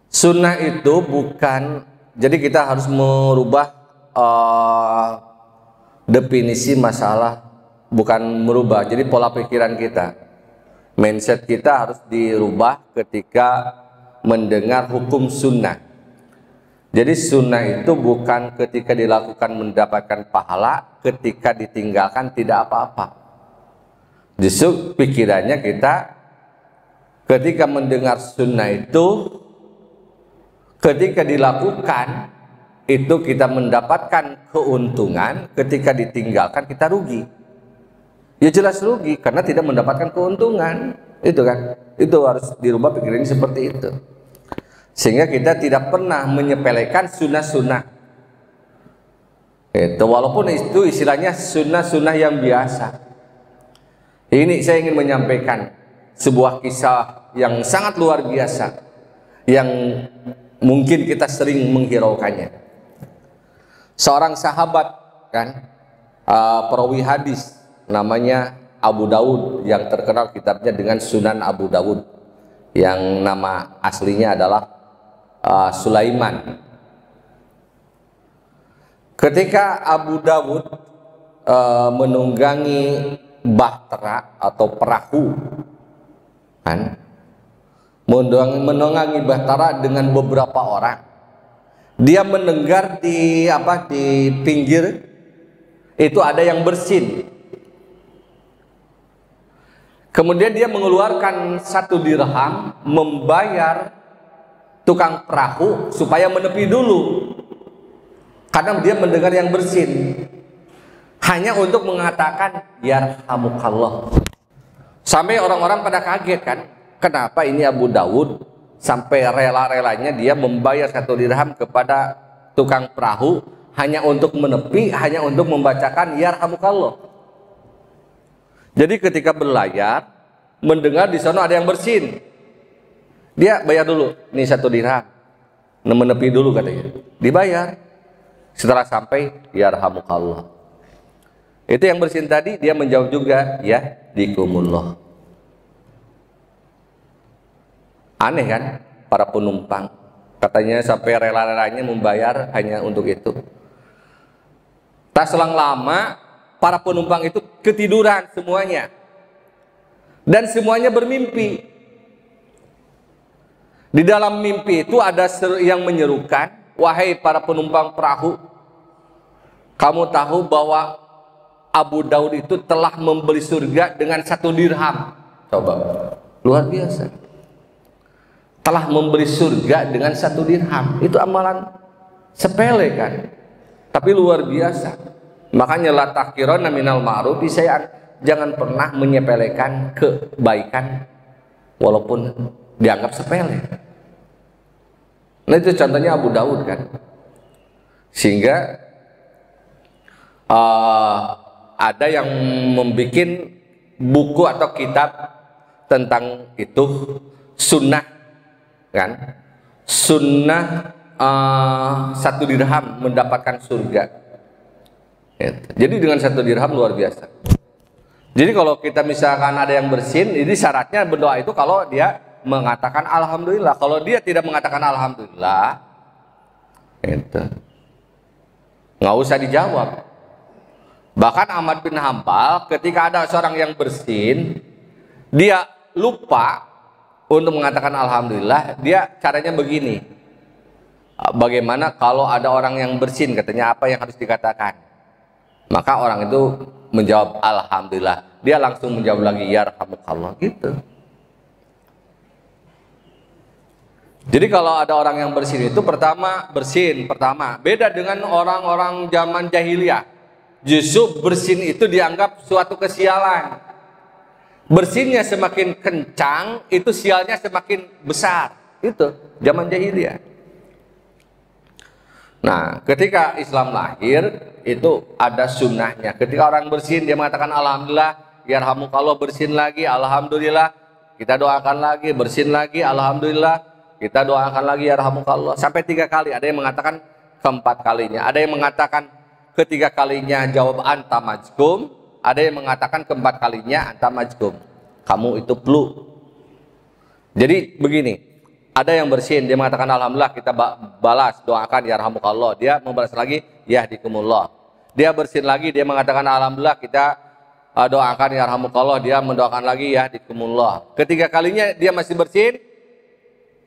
Sunnah itu bukan, jadi kita harus merubah definisi masalah, bukan merubah, jadi pola pikiran kita, mindset kita harus dirubah ketika mendengar hukum sunnah. Jadi sunnah itu bukan ketika dilakukan mendapatkan pahala, ketika ditinggalkan tidak apa-apa. Justru pikirannya kita ketika mendengar sunnah itu, ketika dilakukan itu kita mendapatkan keuntungan, ketika ditinggalkan kita rugi. Ya jelas rugi karena tidak mendapatkan keuntungan. Itu kan, itu harus dirubah pikirannya seperti itu. Sehingga kita tidak pernah menyepelekan sunnah-sunnah. Itu walaupun itu istilahnya sunnah-sunnah yang biasa. Ini saya ingin menyampaikan sebuah kisah yang sangat luar biasa, yang mungkin kita sering menghiraukannya. Seorang sahabat kan, perawi hadis namanya Abu Dawud, yang terkenal kitabnya dengan Sunan Abu Dawud, yang nama aslinya adalah Sulaiman. Ketika Abu Dawud menunggangi bahtera atau perahu, kan, menunggangi bahtera dengan beberapa orang, dia mendengar di pinggir itu ada yang bersin. Kemudian dia mengeluarkan 1 dirham membayar tukang perahu supaya menepi dulu, karena dia mendengar yang bersin, hanya untuk mengatakan yarhamukallah. Sampai orang-orang pada kaget kan, kenapa ini Abu Dawud sampai rela-relanya dia membayar 1 dirham kepada tukang perahu hanya untuk menepi, hanya untuk membacakan yarhamukallah. Jadi ketika berlayar mendengar di sana ada yang bersin, dia bayar dulu, ini 1 dirham, menepi dulu katanya, dibayar. Setelah sampai yarhamukallah, itu yang bersin tadi, dia menjawab juga ya dikumullah. Aneh kan para penumpang, katanya sampai rela-relanya membayar hanya untuk itu. Tak selang lama para penumpang itu ketiduran semuanya, dan semuanya bermimpi. Di dalam mimpi itu ada yang menyerukan, wahai para penumpang perahu, kamu tahu bahwa Abu Dawud itu telah membeli surga dengan 1 dirham. Coba, luar biasa. Telah membeli surga dengan 1 dirham. Itu amalan sepele kan, tapi luar biasa. Makanya la tahqiranna minal ma'ruf, saya jangan pernah menyepelekan kebaikan walaupun dianggap sepele. Nah itu contohnya Abu Dawud kan. Sehingga ada yang membuat buku atau kitab tentang itu, sunnah kan, sunnah 1 dirham mendapatkan surga. Jadi dengan 1 dirham luar biasa. Jadi kalau kita misalkan ada yang bersin, ini syaratnya berdoa itu kalau dia mengatakan alhamdulillah. Kalau dia tidak mengatakan alhamdulillah, itu nggak usah dijawab. Bahkan Ahmad bin Hambal ketika ada seorang yang bersin, dia lupa untuk mengatakan alhamdulillah, dia caranya begini. Bagaimana kalau ada orang yang bersin, katanya apa yang harus dikatakan? Maka orang itu menjawab alhamdulillah, dia langsung menjawab lagi yarhamukallah gitu. Jadi kalau ada orang yang bersin itu pertama beda dengan orang-orang zaman jahiliyah. Justru bersin itu dianggap suatu kesialan. Bersinnya semakin kencang, itu sialnya semakin besar. Itu zaman jahiliyah. Nah, ketika Islam lahir itu ada sunnahnya. Ketika orang bersin dia mengatakan alhamdulillah, yarhamukallah, bersin lagi alhamdulillah, kita doakan lagi, bersin lagi alhamdulillah, kita doakan lagi yarhamukallah, sampai 3 kali. Ada yang mengatakan keempat kalinya, ada yang mengatakan ketiga kalinya jawab anta majkum, ada yang mengatakan keempat kalinya anta majkum, kamu itu flu. Jadi begini, ada yang bersin, dia mengatakan alhamdulillah, kita balas, doakan yarhamukallah. Dia membalas lagi yahdikumullah. Dia bersin lagi, dia mengatakan alhamdulillah, kita doakan yarhamukallah. Dia mendoakan lagi yahdikumullah. Ketiga kalinya dia masih bersin,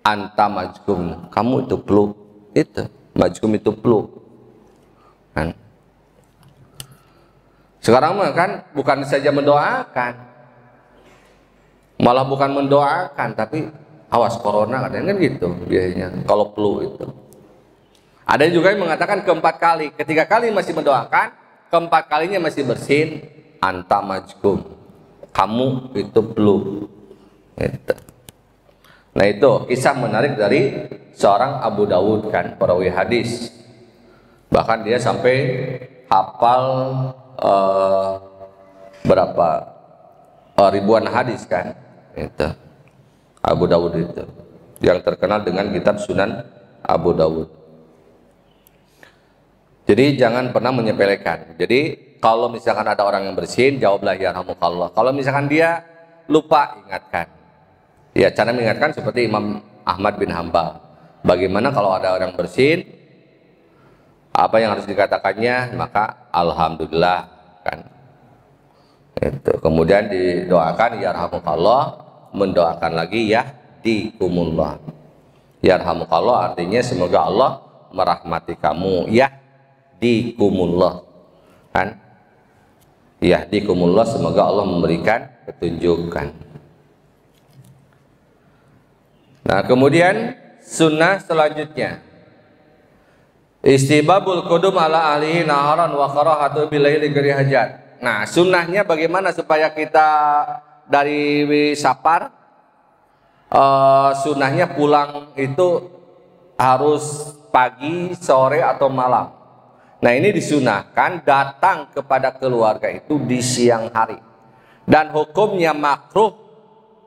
anta majkum, kamu itu flu. Itu majkum itu flu kan. Sekarang mah kan bukan saja mendoakan, malah bukan mendoakan, tapi awas corona kadang kan gitu biasanya kalau flu itu. Ada juga yang mengatakan keempat kali, ketiga kali masih mendoakan, keempat kalinya masih bersin, anta majkum, kamu itu flu. Itu. Nah itu kisah menarik dari seorang Abu Dawud kan, perawi hadis. Bahkan dia sampai hafal berapa ribuan hadis kan. Itu Abu Dawud itu yang terkenal dengan kitab Sunan Abu Dawud. Jadi jangan pernah menyepelekan. Jadi kalau misalkan ada orang yang bersin, jawablah yarhamukallah. Kalau misalkan dia lupa, ingatkan. Ya, cara mengingatkan seperti Imam Ahmad bin Hambal. Bagaimana kalau ada orang bersin, apa yang harus dikatakannya? Maka alhamdulillah kan. Itu. Kemudian didoakan yarhamukallah, mendoakan lagi yahdikumullah. Yarhamukallah artinya semoga Allah merahmati kamu. Yahdikumullah kan. Yahdikumullah, semoga Allah memberikan petunjukan. Nah, kemudian sunnah selanjutnya istibabul qudum ala ahlihi naharan wa karahatu bilaili ghairi hajat. Nah, sunnahnya bagaimana supaya kita dari safar sunnahnya pulang itu harus pagi, sore atau malam. Nah, ini disunahkan datang kepada keluarga itu di siang hari. Dan hukumnya makruh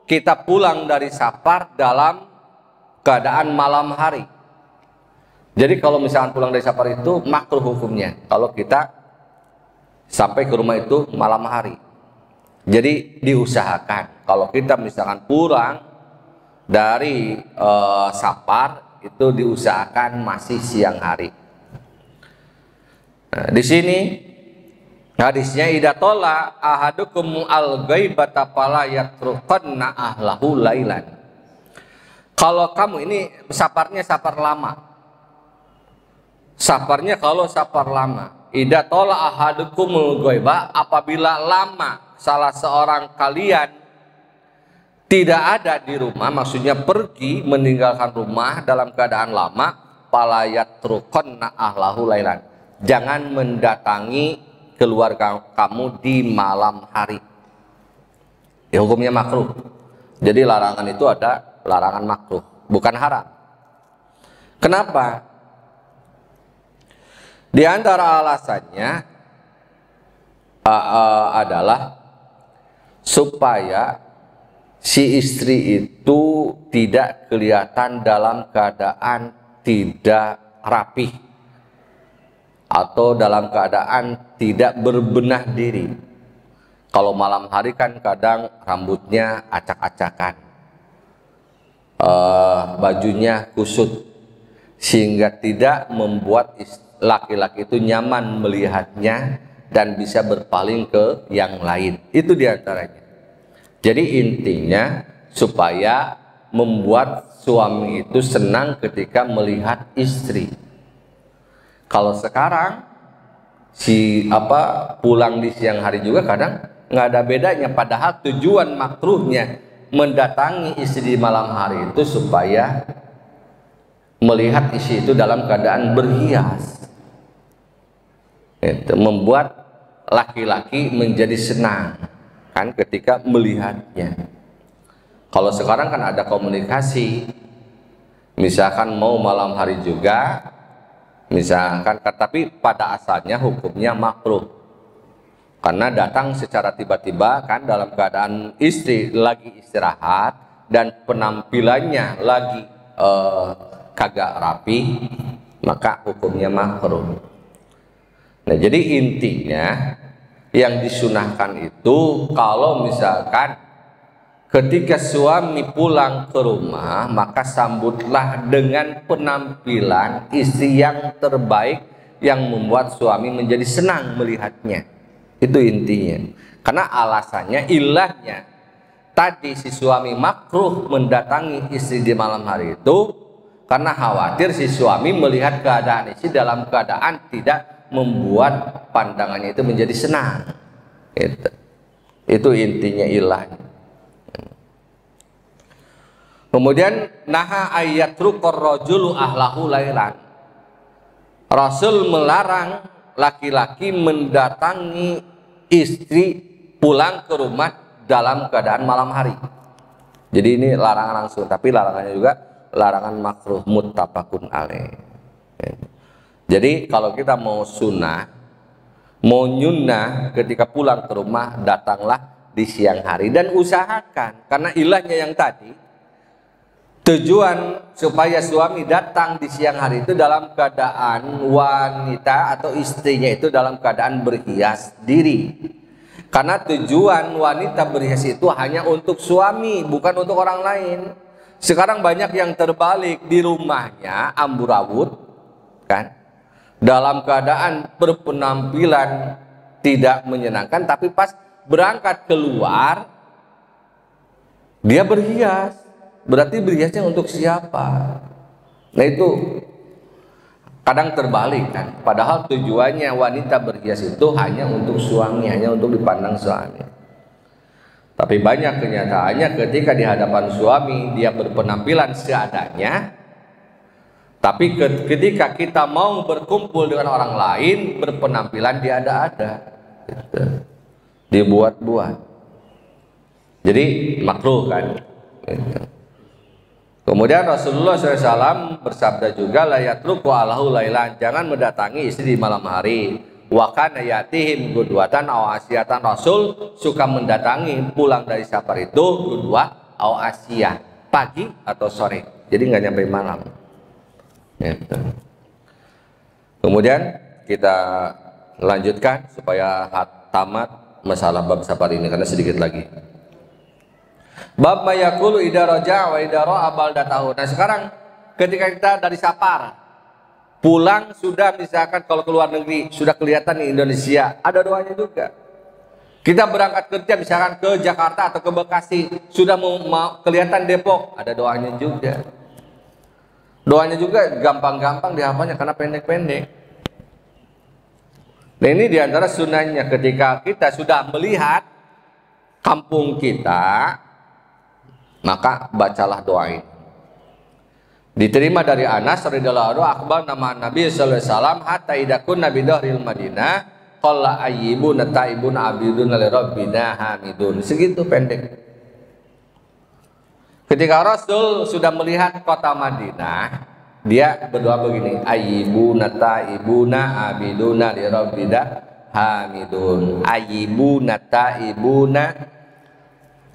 kita pulang dari safar dalam keadaan malam hari. Jadi kalau misalkan pulang dari safar itu makruh hukumnya kalau kita sampai ke rumah itu malam hari. Jadi diusahakan kalau kita misalkan pulang dari safar itu diusahakan masih siang hari. Nah, di sini hadisnya idza tola ahadukum al-ghaibata fala yatruqanna ahlahu lailan. Kalau kamu ini safarnya safar lama. Safarnya kalau safar lama. Idza tola ahadukumul ghaiba, apabila lama salah seorang kalian tidak ada di rumah, maksudnya pergi meninggalkan rumah dalam keadaan lama, fala yatruqanna ahlahu lailan. Jangan mendatangi keluarga kamu di malam hari. Ya, hukumnya makruh. Jadi larangan itu ada larangan makruh, bukan haram. Kenapa? Di antara alasannya adalah supaya si istri itu tidak kelihatan dalam keadaan tidak rapih atau dalam keadaan tidak berbenah diri. Kalau malam hari kan kadang rambutnya acak-acakan, bajunya kusut, sehingga tidak membuat laki-laki itu nyaman melihatnya dan bisa berpaling ke yang lain. Itu diantaranya. Jadi intinya supaya membuat suami itu senang ketika melihat istri. Kalau sekarang pulang di siang hari juga kadang nggak ada bedanya, padahal tujuan makruhnya mendatangi istri di malam hari itu supaya melihat istri itu dalam keadaan berhias. Itu membuat laki-laki menjadi senang kan ketika melihatnya. Kalau sekarang kan ada komunikasi, misalkan mau malam hari juga, misalkan, tapi pada asalnya hukumnya makruh karena datang secara tiba-tiba kan dalam keadaan istri lagi istirahat dan penampilannya lagi kagak rapi, maka hukumnya makruh. Nah, jadi intinya yang disunahkan itu kalau misalkan ketika suami pulang ke rumah, maka sambutlah dengan penampilan istri yang terbaik yang membuat suami menjadi senang melihatnya. Itu intinya. Karena alasannya, ilahnya tadi si suami makruh mendatangi istri di malam hari itu karena khawatir si suami melihat keadaan istri dalam keadaan tidak membuat pandangannya itu menjadi senang. Itu intinya ilahnya. Kemudian naha ayatrukor rajulu ahlahu lailan. Rasul melarang laki-laki mendatangi istri pulang ke rumah dalam keadaan malam hari. Jadi ini larangan langsung, tapi larangannya juga larangan makruh muttafaqun alaih. Jadi kalau kita mau sunnah, mau nyunnah ketika pulang ke rumah, datanglah di siang hari dan usahakan, karena ilahnya yang tadi, tujuan supaya suami datang di siang hari itu dalam keadaan wanita atau istrinya itu dalam keadaan berhias diri. Karena tujuan wanita berhias itu hanya untuk suami, bukan untuk orang lain. Sekarang banyak yang terbalik, di rumahnya amburadul, kan? Dalam keadaan berpenampilan tidak menyenangkan, tapi pas berangkat keluar dia berhias. Berarti berhiasnya untuk siapa? Nah itu kadang terbalik kan. Padahal tujuannya wanita berhias itu hanya untuk suami, hanya untuk dipandang suami. Tapi banyak kenyataannya ketika di hadapan suami dia berpenampilan seadanya. Tapi ketika kita mau berkumpul dengan orang lain, berpenampilan diada-ada, gitu. Dibuat-buat. Jadi makruh kan. Gitu. Kemudian Rasulullah SAW bersabda juga, la yatruku alahu lailan, jangan mendatangi istri di malam hari. Wa kana yatihim gudwatan aw asyatan. Rasul suka mendatangi pulang dari safar itu gudwah aw asyah, pagi atau sore. Jadi nggak nyampe malam. Ya. Kemudian kita lanjutkan supaya tamat masalah bab safar ini karena sedikit lagi. Bab mayakulu idza raja wa idza ra'a baldatahu. Nah, sekarang ketika kita dari safar pulang, sudah misalkan kalau keluar negeri sudah kelihatan di Indonesia, ada doanya juga. Kita berangkat kerja misalkan ke Jakarta atau ke Bekasi, sudah mau kelihatan Depok, ada doanya juga. Doanya juga gampang-gampang dihafalnya karena pendek-pendek. Nah, ini diantara sunahnya ketika kita sudah melihat kampung kita, maka bacalah doa ini. Diterima dari Anas radhiyallahu anhu, akhbar nama Nabi sallallahu alaihi wasallam hatta idakun nabi dhahril Madinah qalla ayyibun taibun abidun li rabbina hamidun. Segitu pendek. Ketika Rasul sudah melihat kota Madinah, dia berdoa begini, ayyibuna taibuna abiduna li rabbina hamidun. Ayyibuna taibuna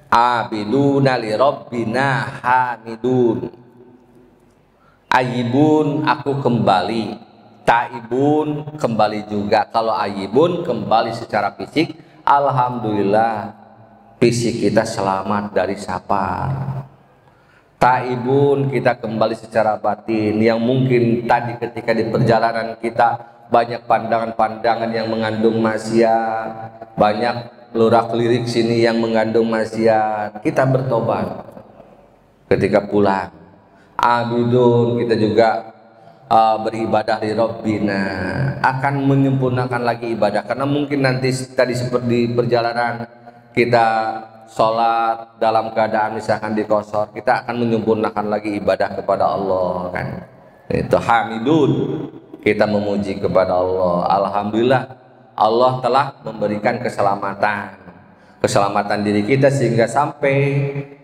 abiduna li rabbina hamidun. Ayibun, aku kembali. Taibun, kembali juga. Kalau ayibun, kembali secara fisik. Alhamdulillah, fisik kita selamat dari safar. Taibun, kita kembali secara batin. Yang mungkin tadi ketika di perjalanan kita banyak pandangan-pandangan yang mengandung maksiat, banyak lurak-lirik sini yang mengandung maksiat, kita bertobat ketika pulang. Abidun, kita juga beribadah di Rabbina, akan menyempurnakan lagi ibadah, karena mungkin nanti tadi seperti perjalanan kita sholat dalam keadaan misalkan dikosor, kita akan menyempurnakan lagi ibadah kepada Allah kan. Itu hamidun, kita memuji kepada Allah. Alhamdulillah Allah telah memberikan keselamatan diri kita sehingga sampai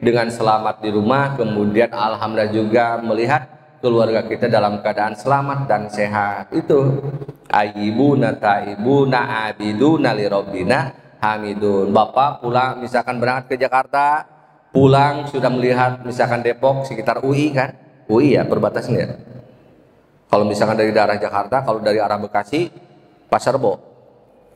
dengan selamat di rumah, kemudian alhamdulillah juga melihat keluarga kita dalam keadaan selamat dan sehat. Itu ayyibuna taibuna abiduna li rabbina hamidun. Bapak pulang misalkan berangkat ke Jakarta, pulang sudah melihat misalkan Depok sekitar UI kan, UI ya perbatasannya. Kalau misalkan dari daerah Jakarta, kalau dari arah Bekasi Pasar Rebo.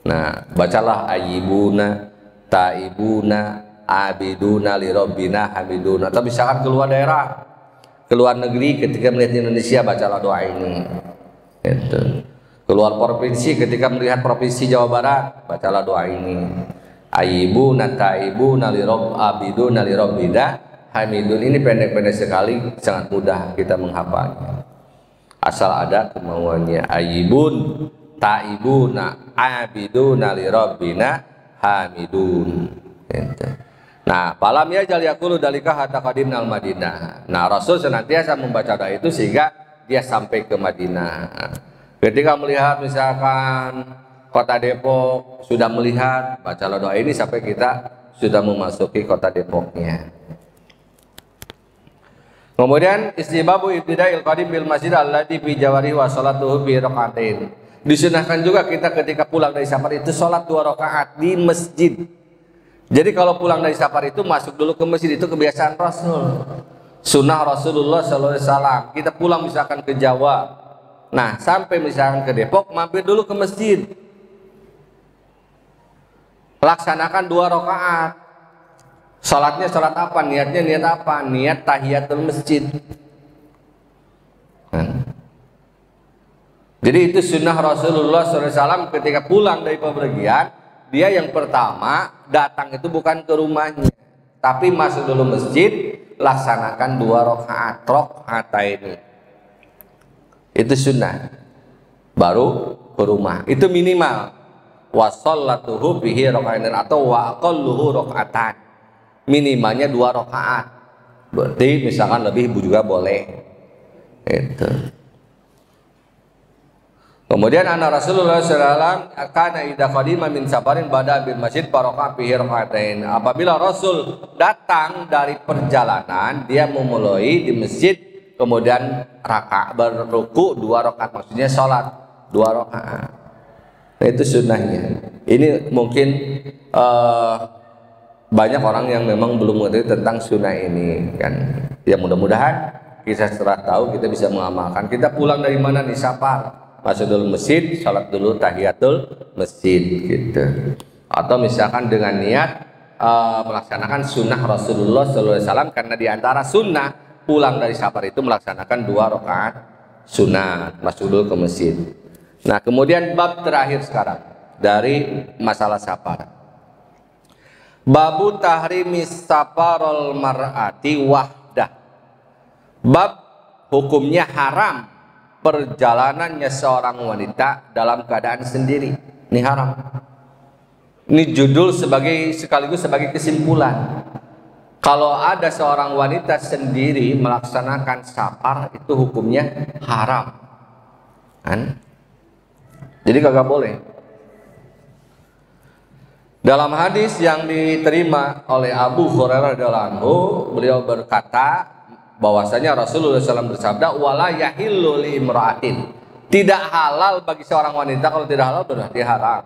Nah, bacalah ayyibuna taibuna abiduna li rabbina hamidun. Atau misalkan keluar daerah, keluar negeri, ketika melihat Indonesia bacalah doa ini. Gitu. Keluar provinsi, ketika melihat provinsi Jawa Barat bacalah doa ini. Aibuna taibuna li rabb abiduna li rabbina hamidun. Ini pendek-pendek sekali, sangat mudah kita menghafalnya asal ada kemauannya. Aibun taibuna abiduna li rabbina hamidun. Gitu. Nah, falam yajal yaqulu dalika hatta qadimnal Madinah. Nah, Rasul senantiasa membaca doa itu sehingga dia sampai ke Madinah. Ketika melihat misalkan kota Depok, sudah melihat, bacalah doa ini sampai kita sudah memasuki kota Depoknya. Kemudian istibabu ibtida'il qadim bil masjid alladzi fi jawarihi wa salatuhu bi rakaatain. Disunahkan juga kita ketika pulang dari safar itu sholat 2 rakaat di masjid. Jadi kalau pulang dari safar itu masuk dulu ke masjid, itu kebiasaan Rasul. Sunnah Rasulullah SAW. Kita pulang misalkan ke Jawa, nah sampai misalkan ke Depok, mampir dulu ke masjid, laksanakan 2 rakaat. Salatnya salat apa? Niatnya niat apa? Niat tahiyatul masjid. Jadi itu sunnah Rasulullah SAW. Ketika pulang dari pepergian, dia yang pertama datang itu bukan ke rumahnya, tapi masuk dulu masjid, laksanakan 2 rakaat ini. Itu sunnah, baru ke rumah. Itu minimal. Wa shallatuhu bihi raka'atain atau wa aqalluhu raka'atan. Minimalnya 2 rakaat. Berarti misalkan lebih juga boleh. Itu. Kemudian anak Rasulullah SAW kana idza qadima min safarin bada bil masjid faraqah bihi raka'atain. Apabila Rasul datang dari perjalanan, dia memulai di masjid, kemudian berruku 2 rakaat, maksudnya sholat 2 rakaat. Nah, itu sunnahnya. Ini mungkin banyak orang yang memang belum mengerti tentang sunnah ini kan. Ya mudah-mudahan kita setelah tahu kita bisa mengamalkan. Kita pulang dari mana nih safar, masuk dulu masjid, sholat dulu tahiyatul masjid gitu. Atau misalkan dengan niat melaksanakan sunnah Rasulullah SAW, karena diantara sunnah pulang dari safar itu melaksanakan 2 rakaat sunat, masuk dulu ke masjid. Nah, kemudian bab terakhir sekarang dari masalah safar. Babu tahrimis safarul mar'ati wahdah. Bab hukumnya haram perjalanannya seorang wanita dalam keadaan sendiri. Ini haram. Ini judul sekaligus sebagai kesimpulan. Kalau ada seorang wanita sendiri melaksanakan safar, itu hukumnya haram kan? Jadi kagak boleh. Dalam hadis yang diterima oleh Abu Hurairah radhiyallahu anhu, beliau berkata bahwasanya Rasulullah SAW bersabda, wala yahillu li imra'atin. Tidak halal bagi seorang wanita, kalau tidak halal berarti haram.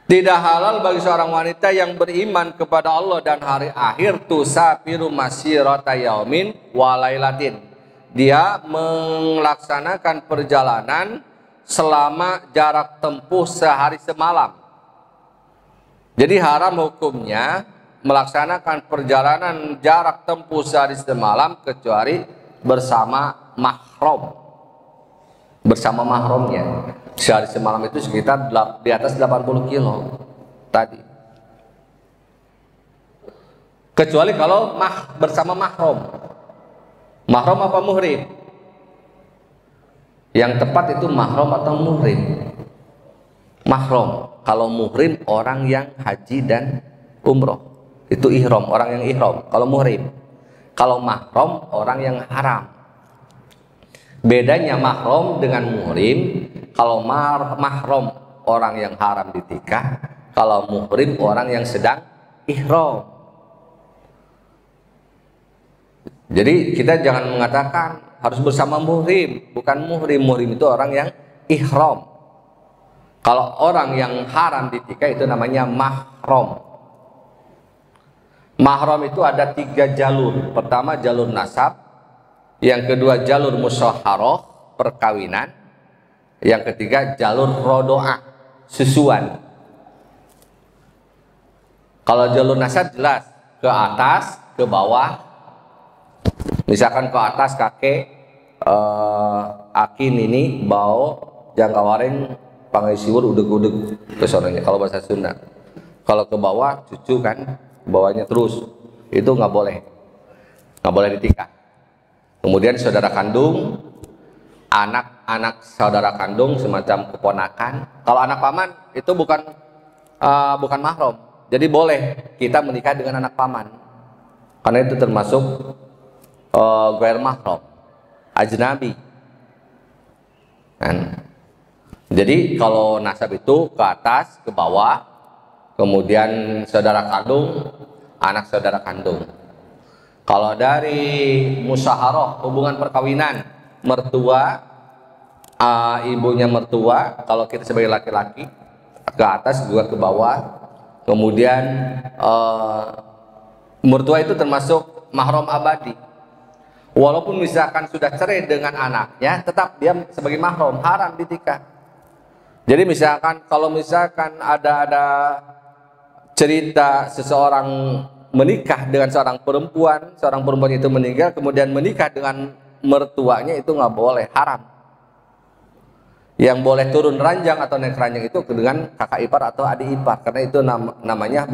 Tidak halal bagi seorang wanita yang beriman kepada Allah dan hari akhir tusafiru masirata yaumin walailatin. Dia melaksanakan perjalanan selama jarak tempuh sehari semalam. Jadi haram hukumnya melaksanakan perjalanan jarak tempuh sehari semalam kecuali bersama mahram. Bersama mahramnya. Sehari semalam itu sekitar di atas 80 kilo tadi. Kecuali kalau bersama mahram. Mahram apa muhrim? Yang tepat itu mahram atau muhrim? Mahram. Kalau muhrim orang yang haji dan umroh. Itu ihram, orang yang ihram. Kalau muhrim. Kalau mahram orang yang haram. Bedanya mahram dengan muhrim, kalau mahram orang yang haram ditikah, kalau muhrim orang yang sedang ihram. Jadi kita jangan mengatakan harus bersama muhrim, bukan muhrim. Muhrim itu orang yang ihram. Kalau orang yang haram ditikah itu namanya mahram. Mahram itu ada 3 jalur. Pertama jalur nasab, yang kedua jalur musyaharah perkawinan, yang ketiga jalur rodoah susuan. Kalau jalur nasab jelas ke atas, ke bawah. Misalkan ke atas kakek, aki, nini, bau, jangka waring, pangisiwur, udeg-udeg ke sonanya. Kalau bahasa Sunda. Kalau ke bawah cucu kan, bawahnya terus. Itu nggak boleh ditikah. Kemudian saudara kandung, anak-anak saudara kandung semacam keponakan. Kalau anak paman itu bukan mahram. Jadi boleh kita menikah dengan anak paman. Karena itu termasuk ghair mahram, ajnabi. Kan? Jadi kalau nasab itu ke atas, ke bawah, kemudian saudara kandung, anak saudara kandung. Kalau dari musyaharah, hubungan perkawinan, mertua, ibunya mertua, kalau kita sebagai laki-laki, ke atas juga ke bawah. Kemudian mertua itu termasuk mahram abadi. Walaupun misalkan sudah cerai dengan anaknya, tetap dia sebagai mahram, haram ditikah. Jadi kalau misalkan ada cerita seseorang menikah dengan seorang perempuan itu meninggal, kemudian menikah dengan mertuanya, itu nggak boleh, haram. Yang boleh turun ranjang atau naik ranjang itu dengan kakak ipar atau adik ipar, karena itu namanya